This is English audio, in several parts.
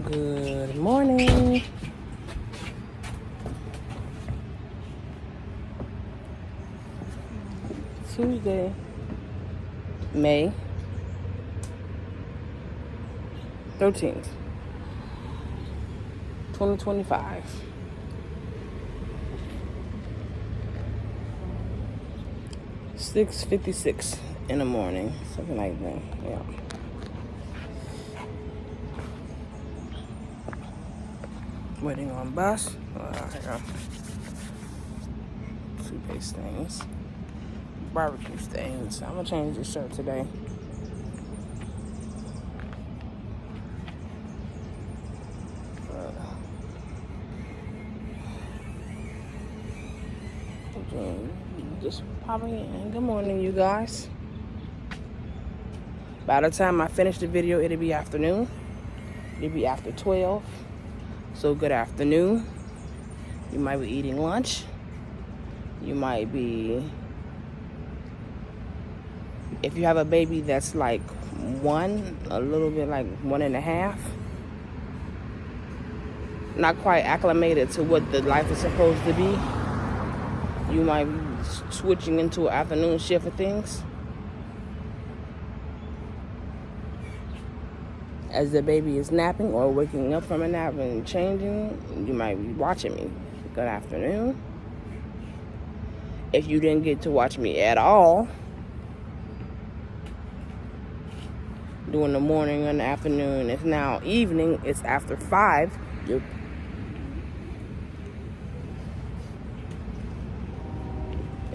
Good morning. Tuesday, May 13th, 2025. $6:56 in the morning, something like that. Yeah. Waiting on bus. I got toothpaste stains, barbecue stains. I'm gonna change this shirt today. Just popping in. Good morning, you guys. By the time I finish the video, it'll be afternoon. It'll be after 12. So good afternoon. You might be eating lunch. You might be, if you have a baby that's like a little bit like 1.5, not quite acclimated to what the life is supposed to be, you might be switching into an afternoon shift of things. As the baby is napping or waking up from a nap and changing, you might be watching me. Good afternoon. If you didn't get to watch me at all during the morning and the afternoon, it's now evening, it's after 5. You're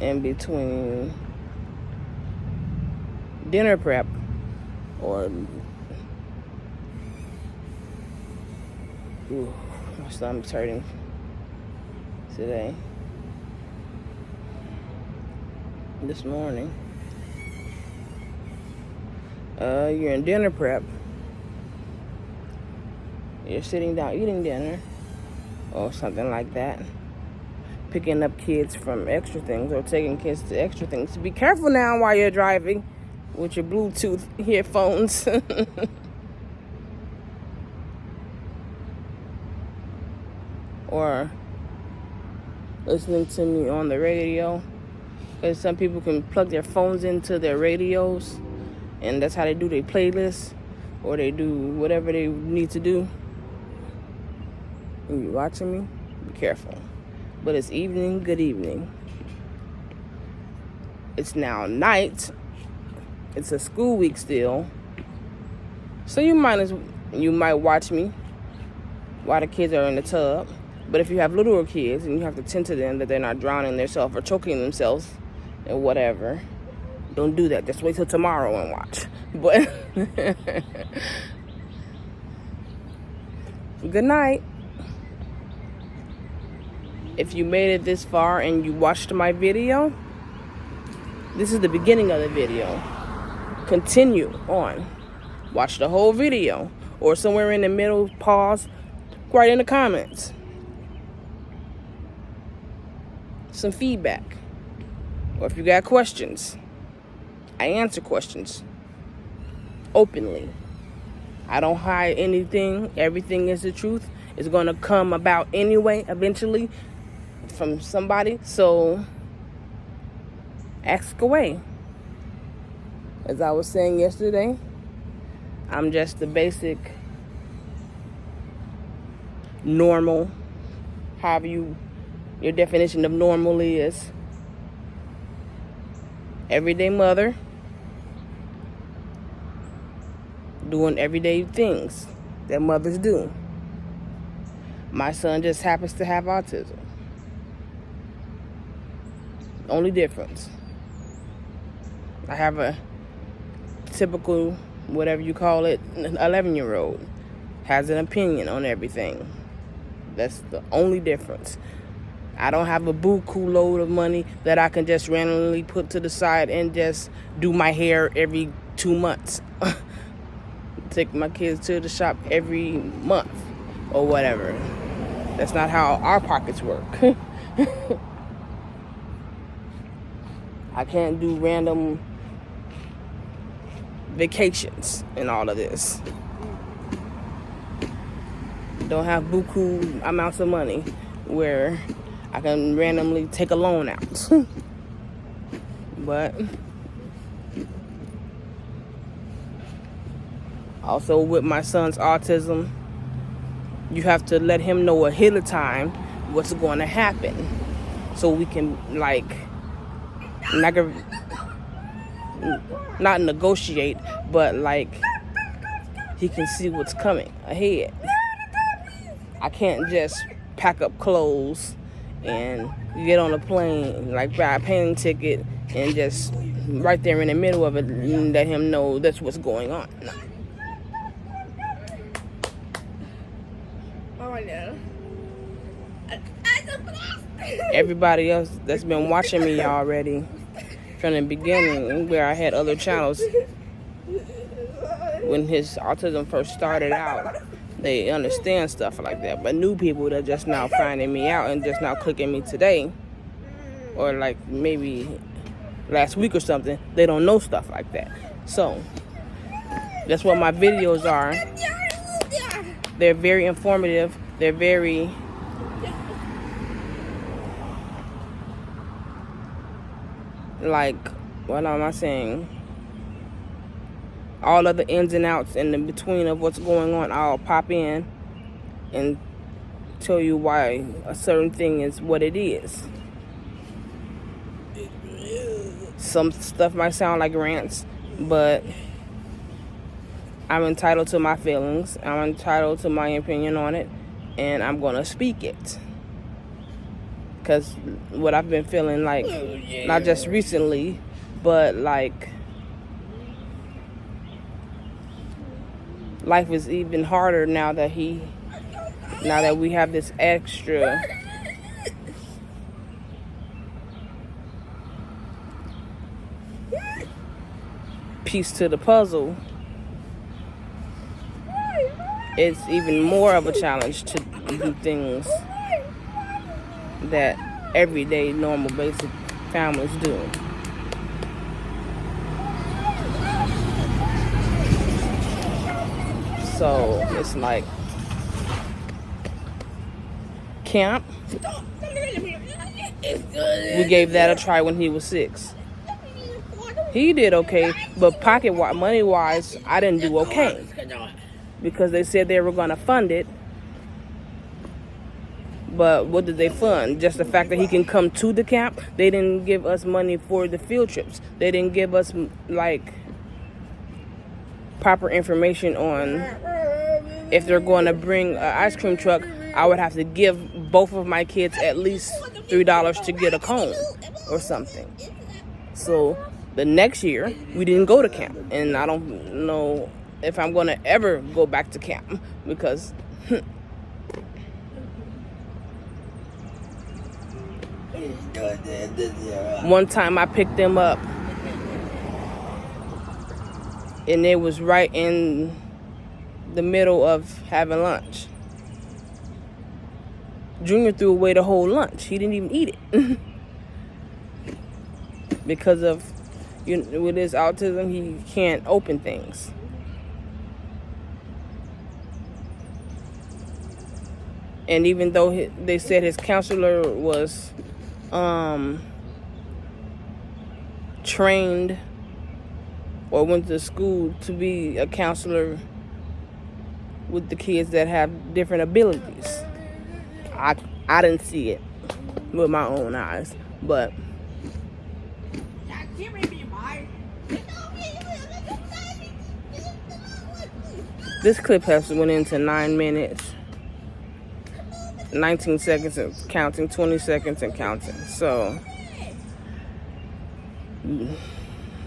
in between dinner prep or my stomach's hurting today. This morning. You're in dinner prep. You're sitting down eating dinner or something like that. Picking up kids from extra things or taking kids to extra things. So be careful now while you're driving with your Bluetooth headphones. Or listening to me on the radio. Because some people can plug their phones into their radios, and that's how they do their playlists, or they do whatever they need to do. And you're watching me, be careful. But it's evening, good evening. It's now night. It's a school week still. So you might watch me while the kids are in the tub. But if you have littler kids and you have to tend to them that they're not drowning themselves or choking themselves or whatever, don't do that. Just wait till tomorrow and watch. But good night. If you made it this far and you watched my video, this is the beginning of the video. Continue on. Watch the whole video. Or somewhere in the middle, pause, write in the comments some feedback. Or if you got questions, I answer questions openly. I don't hide anything. Everything is the truth. It's going to come about anyway, eventually, from somebody. So ask away. As I was saying yesterday, I'm just the basic, normal, however your definition of normal is. Everyday mother doing everyday things that mothers do. My son just happens to have autism. Only difference. I have a typical, whatever you call it, 11-year-old. Has an opinion on everything. That's the only difference. I don't have a buku load of money that I can just randomly put to the side and just do my hair every 2 months. Take my kids to the shop every month or whatever. That's not how our pockets work. I can't do random vacations and all of this. don't have buku amounts of money where I can randomly take a loan out. But also with my son's autism, you have to let him know ahead of time what's going to happen, so we can not negotiate, but he can see what's coming ahead. I can't just pack up clothes and get on a plane, buy a plane ticket, and just right there in the middle of it let him know that's what's going on. No. Oh no. Everybody else that's been watching me already from the beginning, where I had other channels, when his autism first started out, they understand stuff like that. But new people that just now finding me out and just now clicking me today, or maybe last week or something, they don't know stuff like that. So that's what my videos are. They're very informative. They're very what am I saying? All of the ins and outs and the between of what's going on, I'll pop in and tell you why a certain thing is what it is. Some stuff might sound like rants, but I'm entitled to my feelings. I'm entitled to my opinion on it, and I'm going to speak it. Because what I've been feeling not just recently, but life is even harder now that we have this extra piece to the puzzle. It's even more of a challenge to do things that everyday, normal, basic families do. So it's camp. We gave that a try when he was 6. He did okay, but money-wise, I didn't do okay, because they said they were going to fund it. But what did they fund? Just the fact that he can come to the camp? They didn't give us money for the field trips. They didn't give us proper information on if they're going to bring an ice cream truck. I would have to give both of my kids at least $3 to get a cone or something. So the next year, we didn't go to camp. And I don't know if I'm going to ever go back to camp, because one time I picked them up, and it was right in the middle of having lunch. Junior threw away the whole lunch. He didn't even eat it. Because of, with his autism, he can't open things. And even though they said his counselor was trained or went to school to be a counselor with the kids that have different abilities, I didn't see it with my own eyes. But this clip has went into 9 minutes, 19 seconds and counting, 20 seconds and counting. So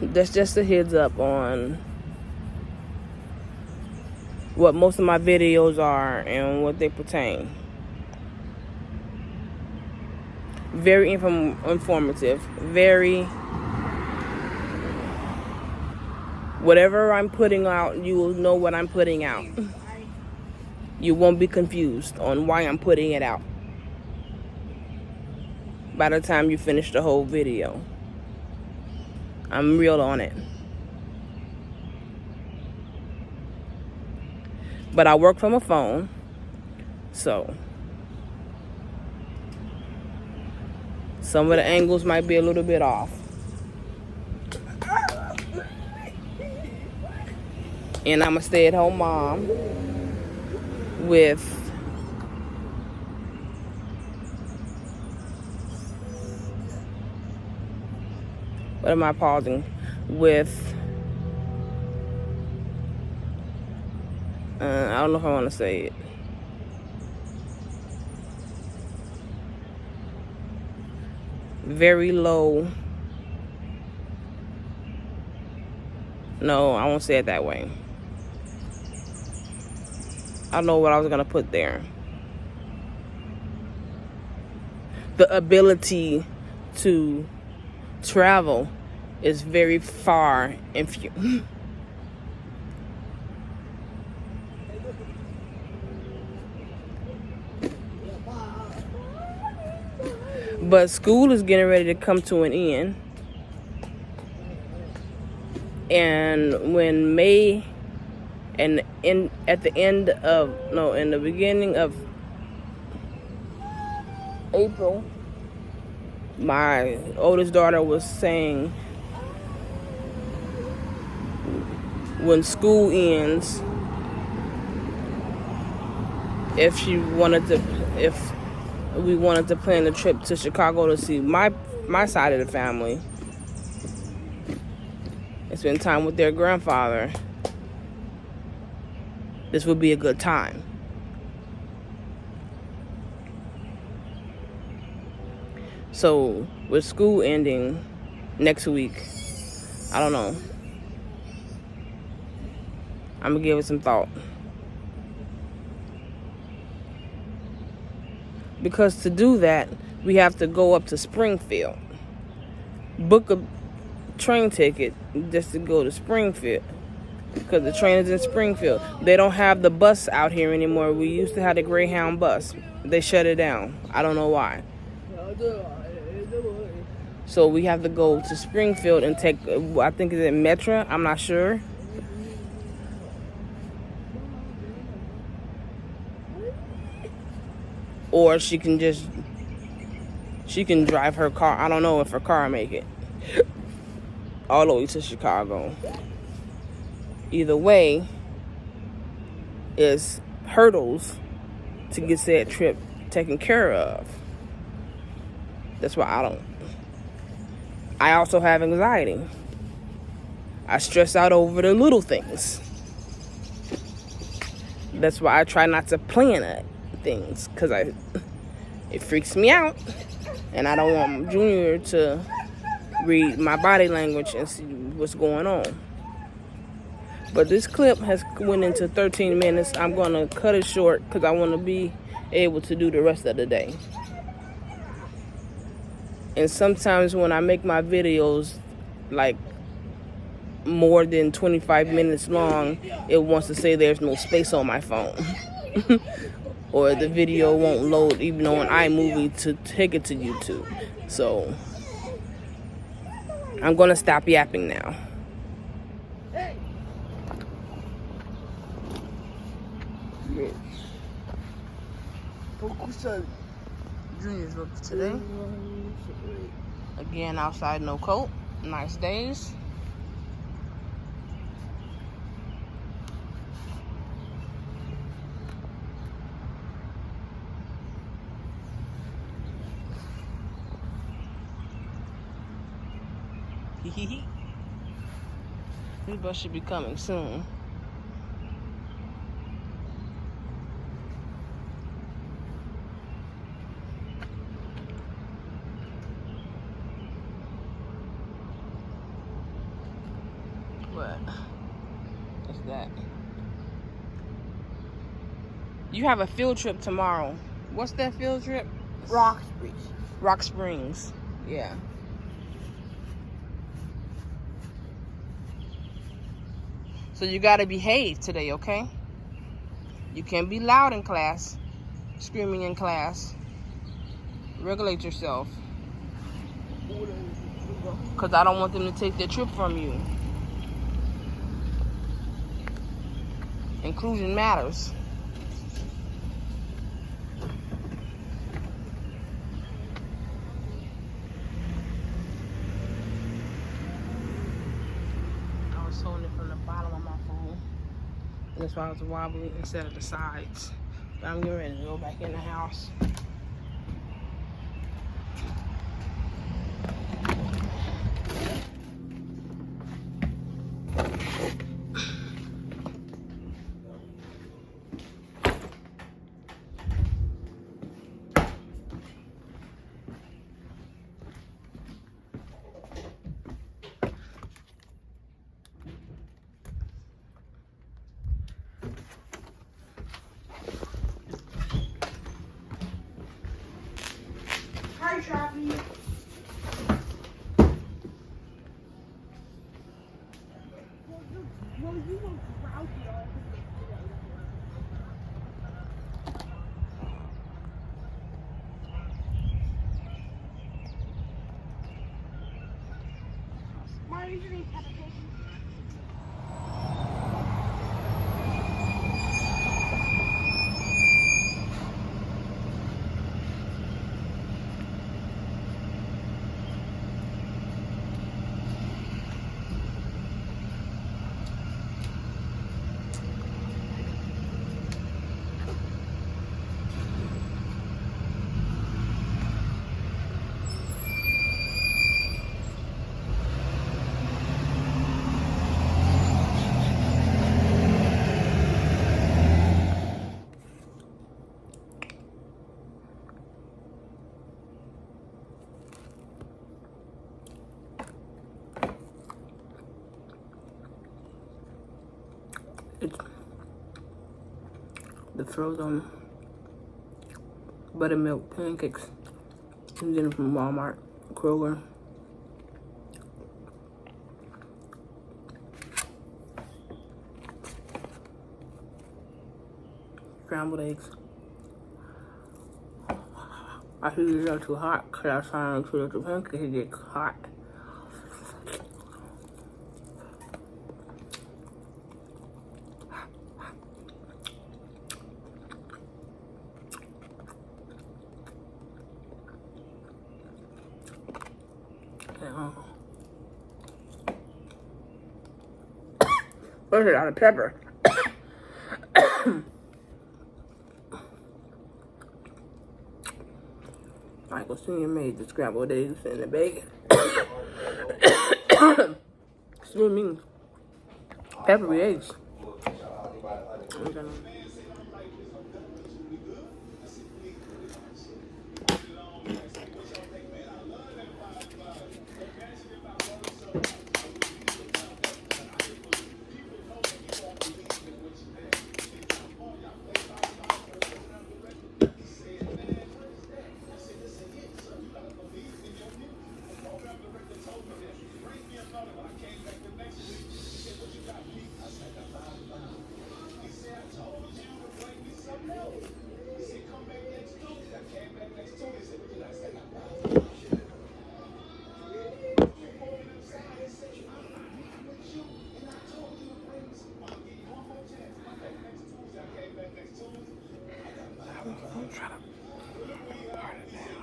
that's just a heads up on what most of my videos are and what they pertain. Very informative, very, whatever I'm putting out, you will know what I'm putting out. You won't be confused on why I'm putting it out by the time you finish the whole video. I'm real on it. But I work from a phone, So some of the angles might be a little bit off. And I'm a stay-at-home mom with what am I pausing? With I don't know if I want to say it. Very low. No, I won't say it that way. I don't know what I was going to put there. The ability to travel is very far and few. But school is getting ready to come to an end. And when May and in the beginning of April, my oldest daughter was saying when school ends, if we wanted to plan a trip to Chicago to see my side of the family and spend time with their grandfather, this would be a good time. So with school ending next week, I don't know. I'm gonna give it some thought. Because to do that, we have to go up to Springfield. Book a train ticket just to go to Springfield. Because the train is in Springfield. They don't have the bus out here anymore. We used to have the Greyhound bus. They shut it down. I don't know why. So we have to go to Springfield and take, I think it's in Metro. I'm not sure. Or she can drive her car. I don't know if her car make it all the way to Chicago. Either way, is hurdles to get said trip taken care of. That's why I also have anxiety. I stress out over the little things. That's why I try not to plan things, because it freaks me out, and I don't want Junior to read my body language and see what's going on. But this clip has went into 13 minutes. I'm going to cut it short because I want to be able to do the rest of the day. And sometimes when I make my videos like more than 25 minutes long, it wants to say there's no space on my phone. Or the video won't load even on iMovie to take it to YouTube. So I'm going to stop yapping now. Junior's look today. Again, outside, no coat. Nice days. This bus should be coming soon. What? What's that? You have a field trip tomorrow. What's that field trip? Rock Springs. Rock Springs. Yeah. So you gotta behave today, okay? You can't be loud in class, screaming in class. Regulate yourself. Because I don't want them to take their trip from you. Inclusion matters. That's why I was wobbly instead of the sides. But I'm getting ready to go back in the house. Hi, Trappy. Well, you were grouchy all Why are you eating pepper cake? It's the frozen buttermilk pancakes. I'm getting from Walmart, Kroger. Scrambled eggs. I heated it up too hot because I was trying to make sure that the pancakes get hot. Where's it out of pepper? Michael Sr. made the scrambled eggs and the bacon. Excuse me. Peppery eggs. Okay. I'm trying to part it down.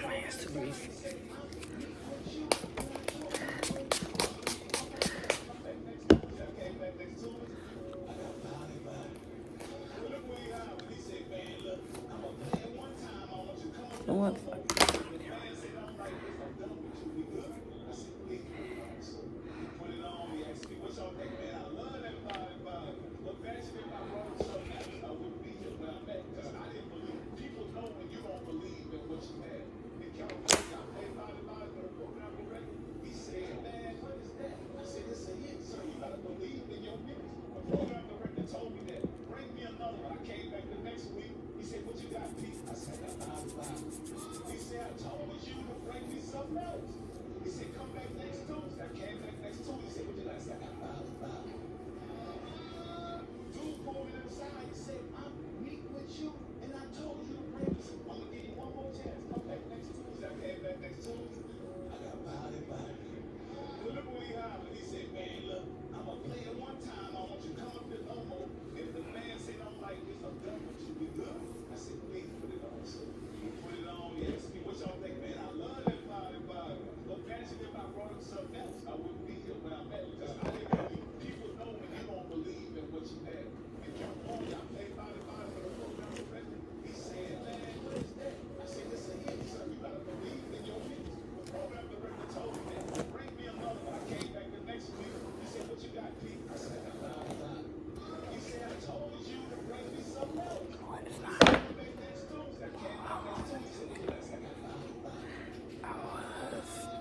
My hand's too greasy. What?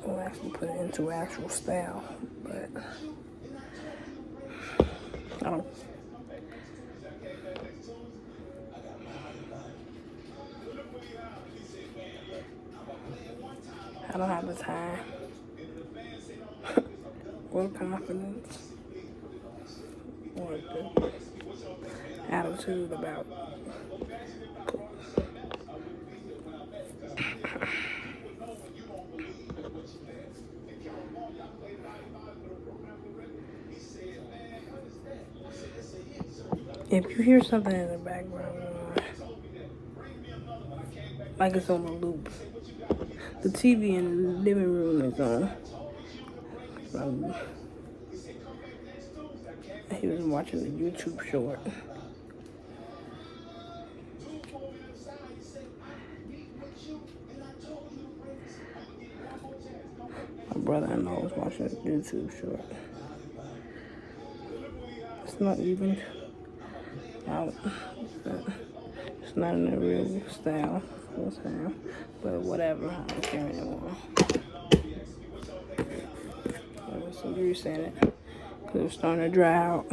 We'll actually put it into actual style, but I don't. I don't have the time or confidence or the attitude about if you hear something in the background, like it's on a loop, the TV in the living room is on. He was watching a YouTube short. My brother-in-law was watching a YouTube short. It's not even out. It's not in the real style, full style, but whatever. I don't care anymore. There was some grease in it because it was starting to dry out.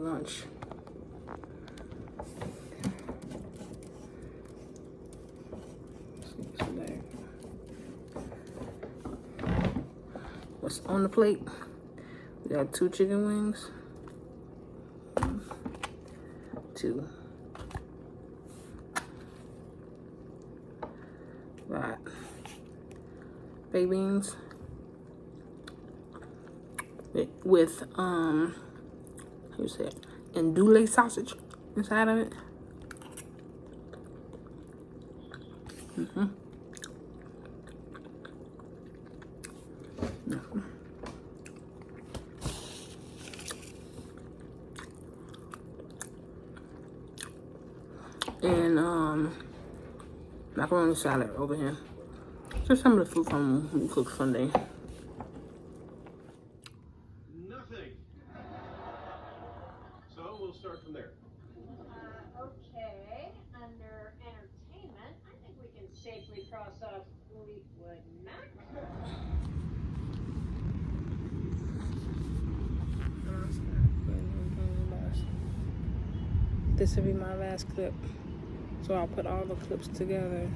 Lunch. What's on the plate? We got 2 chicken wings. 2. Got baked beans with who's that? Andouille sausage inside of it. And macaroni salad over here. Just some of the food from Home Cook Sunday. Nothing. So we'll start from there. Okay, under entertainment, I think we can safely cross off This will be my last clip. So I'll put all the clips together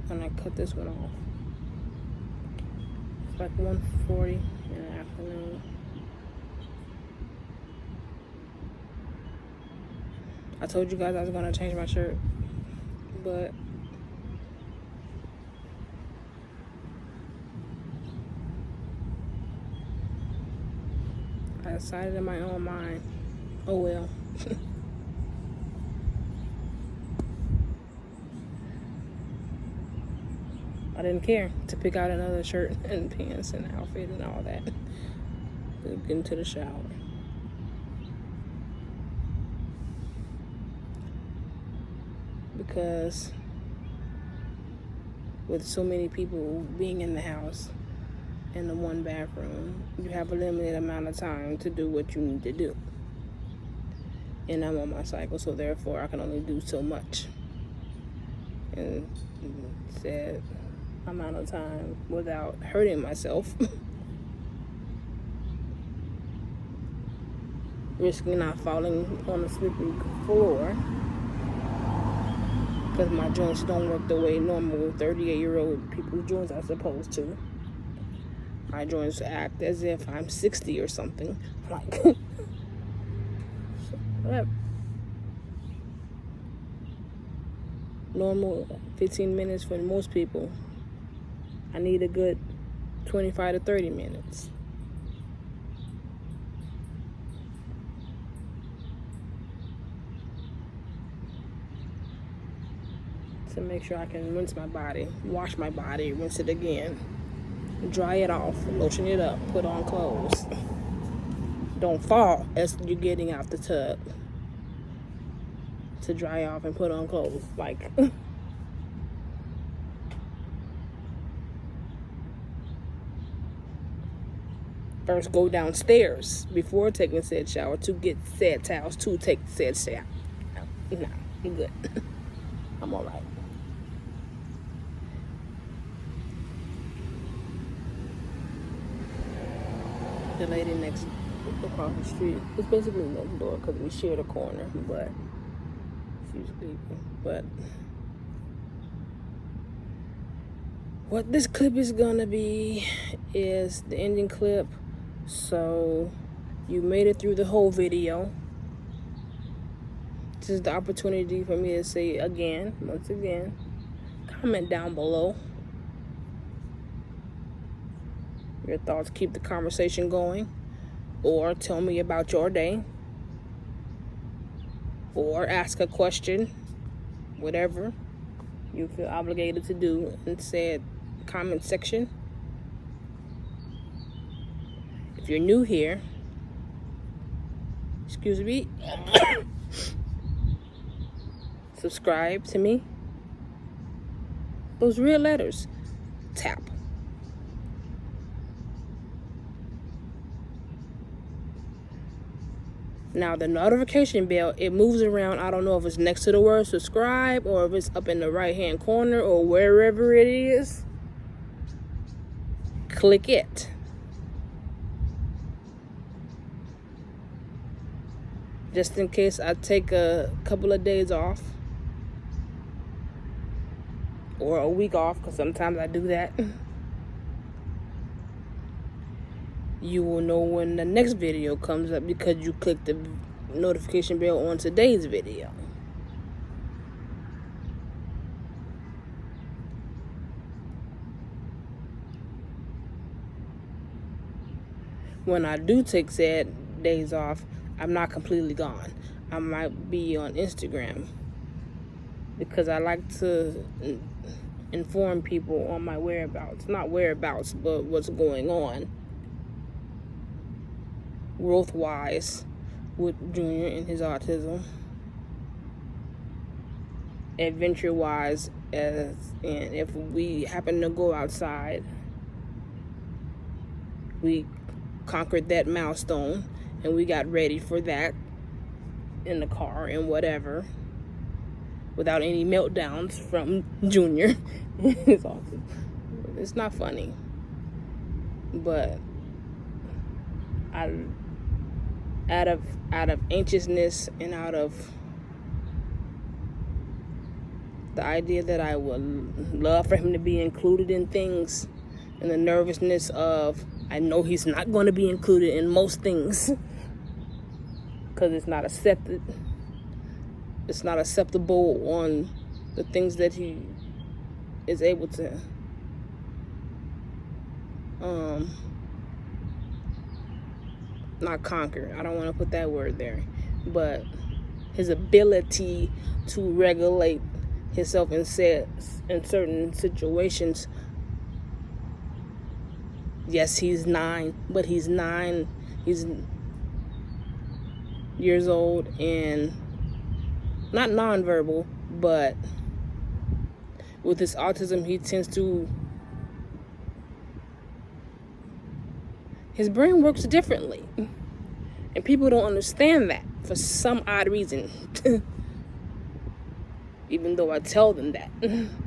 and I cut this one off. It's like 1:40 in the afternoon. I told you guys I was gonna change my shirt, but I decided in my own mind, oh well. I didn't care to pick out another shirt and pants and outfit and all that. Get into the shower. Because with so many people being in the house in the one bathroom, you have a limited amount of time to do what you need to do. And I'm on my cycle, so therefore I can only do so much. And said amount of time without hurting myself. Risking not falling on a slippery floor. Because my joints don't work the way normal 38-year-old people's joints are supposed to. My joints act as if I'm 60 or something. Like, whatever. Normal 15 minutes for most people. I need a good 25 to 30 minutes. To make sure I can rinse my body, wash my body, rinse it again, dry it off, lotion it up, put on clothes. Don't fall as you're getting out the tub to dry off and put on clothes. Like, first go downstairs before taking said shower to get said towels to take said shower. No, I'm good. I'm all right. The lady next across the street, it's basically next door because we share the corner, but she's leaving. But what this clip is gonna be is the ending clip. So you made it through the whole video. This is the opportunity for me to say again, once again, comment down below your thoughts, keep the conversation going, or tell me about your day, or ask a question, whatever you feel obligated to do in said comment section. If you're new here, excuse me, subscribe to me. Those real letters. Tap. Now the notification bell, it moves around. I don't know if it's next to the word subscribe or if it's up in the right hand corner or wherever it is. Click it. Just in case I take a couple of days off or a week off, because sometimes I do that. You will know when the next video comes up because you clicked the notification bell on today's video. When I do take said days off, I'm not completely gone. I might be on Instagram because I like to inform people on my whereabouts. Not whereabouts, but what's going on growth-wise with Junior and his autism. Adventure-wise, and if we happen to go outside, we conquered that milestone and we got ready for that in the car and whatever, without any meltdowns from Junior. It's awesome. It's not funny. But out of anxiousness and out of the idea that I would love for him to be included in things, and the nervousness of I know he's not going to be included in most things because it's not accepted. It's not acceptable on the things that he is able to not conquer. I don't want to put that word there, but his ability to regulate himself in certain situations. Yes, he's 9, but he's 9. He's years old and not nonverbal, but with his autism, he tends to. His brain works differently. And people don't understand that for some odd reason. Even though I tell them that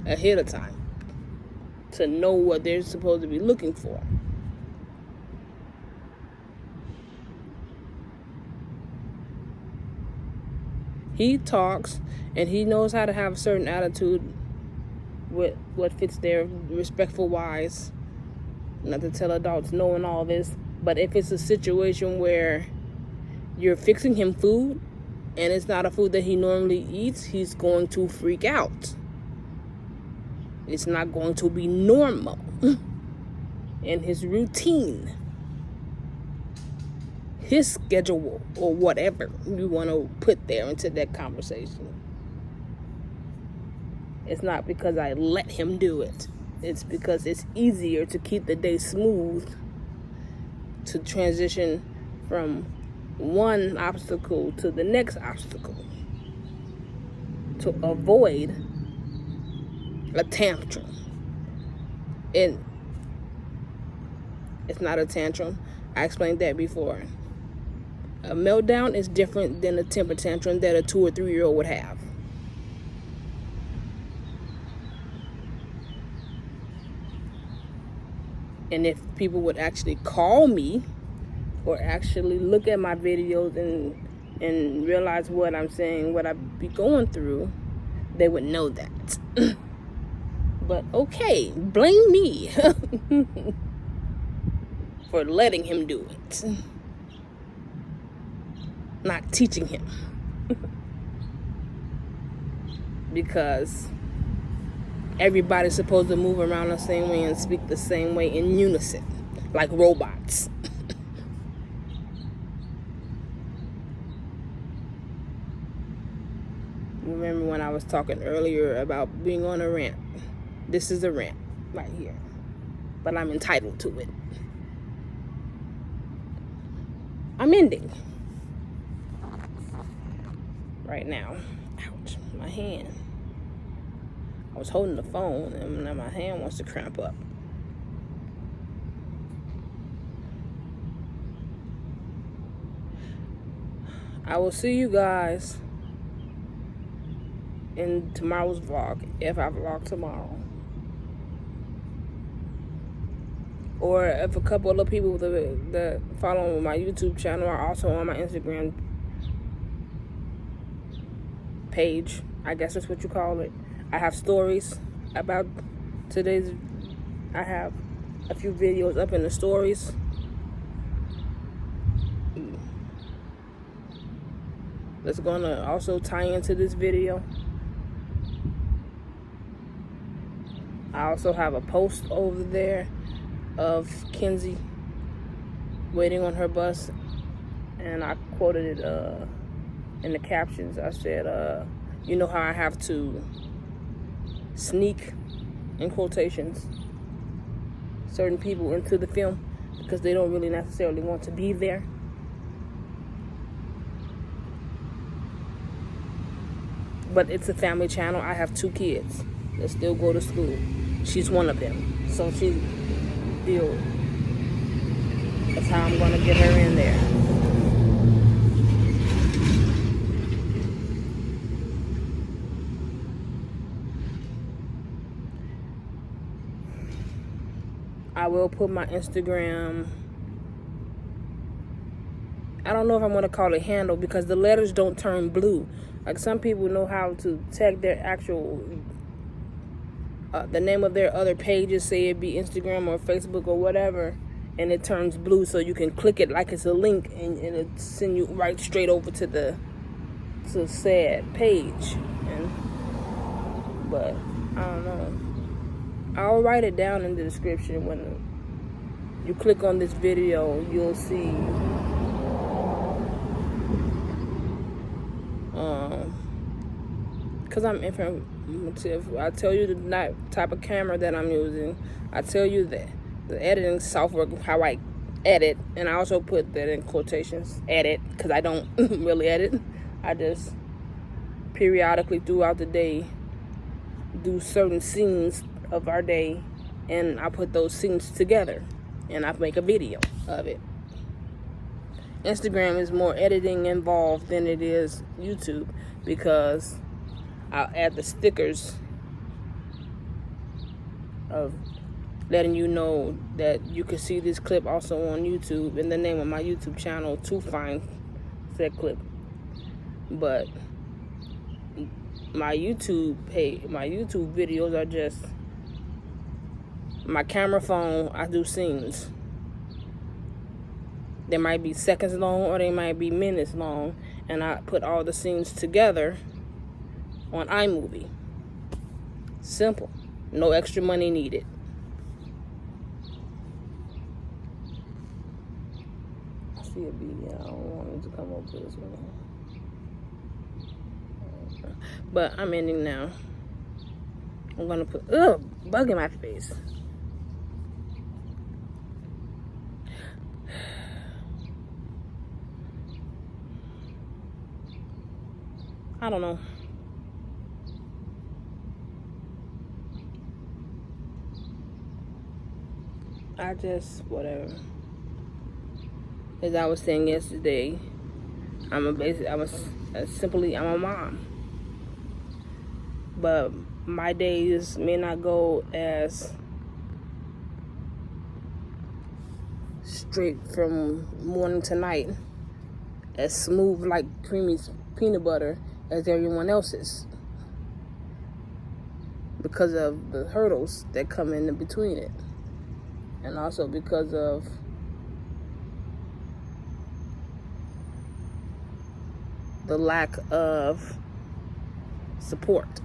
ahead of time. To know what they're supposed to be looking for. He talks and he knows how to have a certain attitude with what fits their respectful wise. Not to tell adults knowing all this, but if it's a situation where you're fixing him food and it's not a food that he normally eats, he's going to freak out. It's not going to be normal in his routine, his schedule, or whatever you want to put there into that conversation. It's not because I let him do it. It's because it's easier to keep the day smooth, to transition from one obstacle to the next obstacle, to avoid a tantrum. And it's not a tantrum. I explained that before. A meltdown is different than a temper tantrum that a 2 or 3-year-old would have. And if people would actually call me or actually look at my videos and realize what I'm saying, what I be going through, they would know that. But okay, blame me for letting him do it. Not teaching him. Because everybody's supposed to move around the same way and speak the same way in unison, like robots. Remember when I was talking earlier about being on a rant? This is a rant right here, but I'm entitled to it. I'm ending right now. Ouch, my hand. I was holding the phone and now my hand wants to cramp up. I will see you guys in tomorrow's vlog, if I vlog tomorrow. Or if a couple of people that follow my YouTube channel are also on my Instagram page, I guess that's what you call it. I have stories about today's. I have a few videos up in the stories. That's gonna also tie into this video. I also have a post over there of Kenzie waiting on her bus, and I quoted it in the captions. I said, you know how I have to sneak, in quotations, certain people into the film because they don't really necessarily want to be there. But it's a family channel. I have 2 kids that still go to school. She's one of them. So that's how I'm going to get her in there. I will put my Instagram. I don't know if I'm going to call it handle, because the letters don't turn blue. Like, some people know how to tag their actual, the name of their other pages, say it be Instagram or Facebook or whatever, and it turns blue, so you can click it like it's a link, and it send you right straight over to the said page. But I don't know. I'll write it down in the description. When you click on this video, you'll see because I'm informative. I tell you the type of camera that I'm using. I tell you that the editing software, how I edit, and I also put that in quotations, edit, because I don't really edit. I just periodically throughout the day do certain scenes of our day, and I put those scenes together and I make a video of it. Instagram is more editing involved than it is YouTube, because I'll add the stickers of letting you know that you can see this clip also on YouTube, and the name of my YouTube channel to find said clip. But my YouTube videos are just my camera phone. I do scenes. They might be seconds long or they might be minutes long, and I put all the scenes together on iMovie. Simple. No extra money needed. I see a bee. I don't want it to come over this way. But I'm ending now. I'm gonna put bug in my face. I don't know. I just, whatever. As I was saying yesterday, I'm a mom. But my days may not go as straight from morning to night, as smooth like creamy peanut butter as everyone else's, because of the hurdles that come in between it, and also because of the lack of support.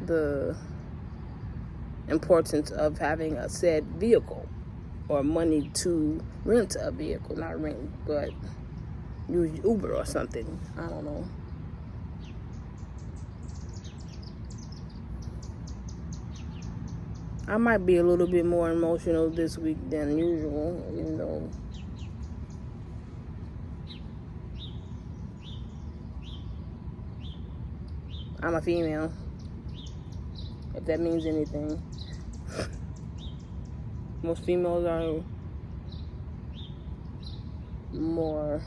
The importance of having a said vehicle, or money to rent a vehicle, not rent, but use Uber or something. I don't know. I might be a little bit more emotional this week than usual, even though I'm a female, if that means anything. Most females are more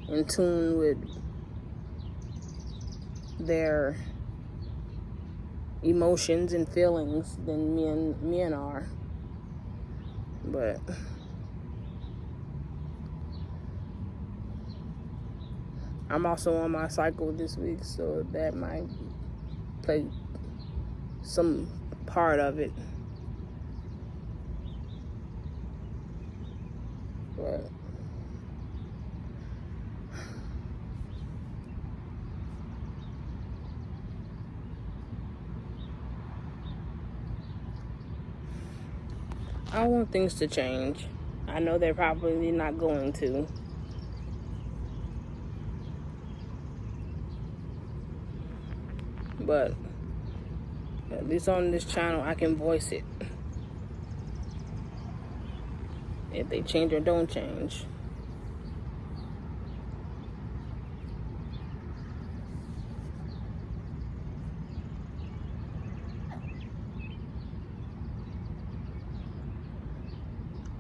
in tune with their emotions and feelings than men are. But I'm also on my cycle this week, so that might play some part of it. But I want things to change. I know they're probably not going to. But at least on this channel, I can voice it. If they change or don't change.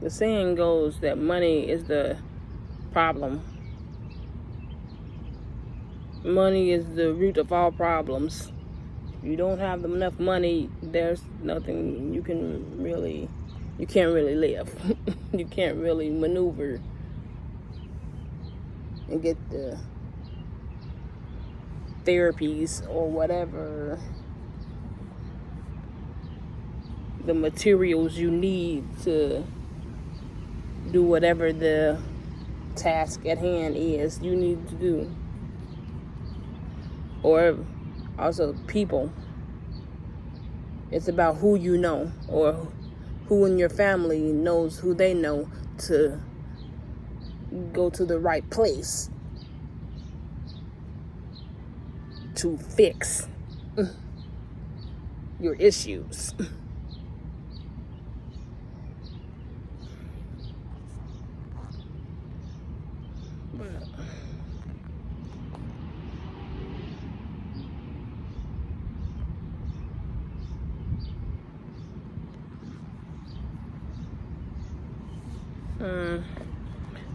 The saying goes that money is the problem. Money is the root of all problems. you don't have enough money, there's nothing you can really, you can't really live. You can't really maneuver and get the therapies or whatever, the materials you need to do whatever the task at hand is you need to do. Or also people. It's about who you know, or who in your family knows who they know to go to the right place to fix your issues.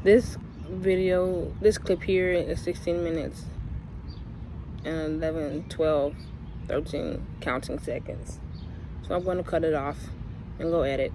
This clip here is 16 minutes and 11, 12, 13 counting seconds. So I'm going to cut it off and go edit.